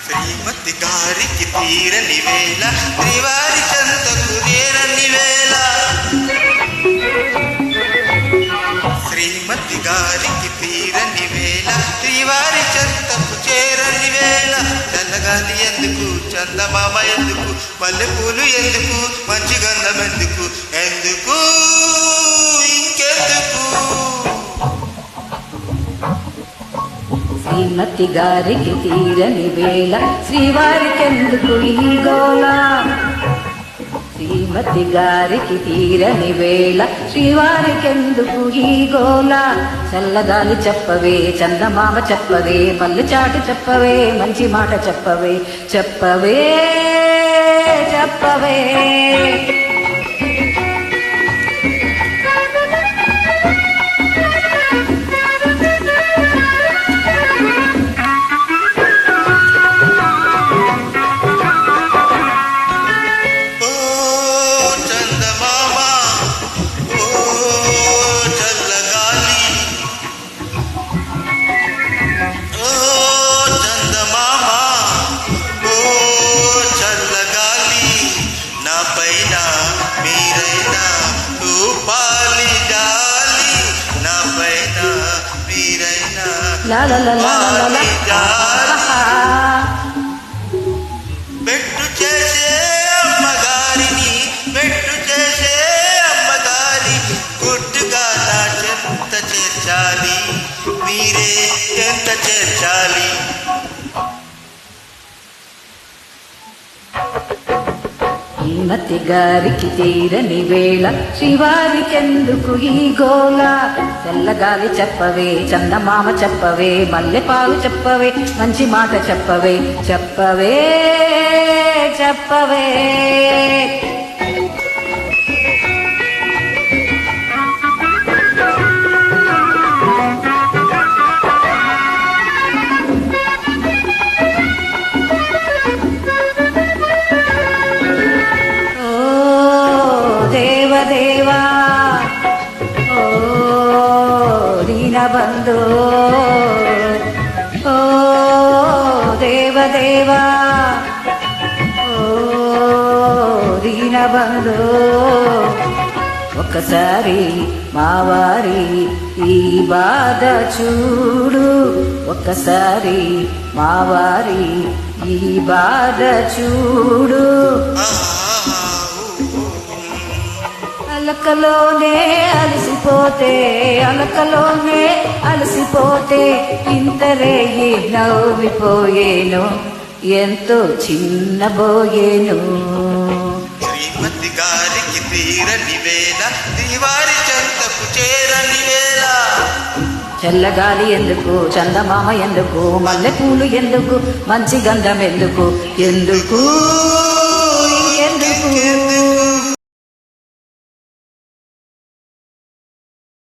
శ్రీమతి గారికి తీరని వేళ శ్రీవారి చెంతకు చేరని వేళ శ్రీమతి గారికి తీరని వేళ శ్రీవారి చెంతకు చేరని వేళ చల్లగాలి ఎందుకు చందమామ ఎందుకు మల్లెపూలు ఎందుకు మంచి గంధం ఎందుకు ఎందుకు ఇంకెందుకు శ్రీమతి గారికి తీరని వేళ శ్రీవారికెందుకు ఈ గోల శ్రీమతి గారికి తీరని వేళ శ్రీవారికెందుకు ఈ గోల చల్లగాలి చెప్పవే చందమామ చెప్పవే పల్లె చాటు చెప్పవే మంచి మాట చెప్పవే చెప్పవే చెప్పవే పెట్టు చేసే అమ్మగారిని పెట్టు చేసే అమ్మగారి గుట్టుగా నా చెంత చేర్చాలి మీరే ఎంత చేర్చాలి శ్రీమతి గారికి తీరని వేళ శ్రీవారికెందుకు ఈ గోల తెల్లగాలి చెప్పవే చందమామ చెప్పవే మల్లెపాలు చెప్పవే మంచి మాట చెప్పవే చెప్పవే చెప్పవే దేవా ఓ దీనబంధో ఓ దేవదేవా ఓ దీనబంధో ఒకసారి మావారి ఈ బాధ చూడు ఒకసారి మావారి ఈ బాధ చూడు అలకలోనే అలసిపోతే ఇంతరేగి నవ్విపోయేను ఎంతో చిన్నబోయేను శ్రీమతి గారికి తీరని వేళ శ్రీవారి చెంతకు చేరని వేళ చల్లగాలి ఎందుకు చందమామ ఎందుకు మల్లెపూలు ఎందుకు మంచి గంధం ఎందుకు ఎందుకు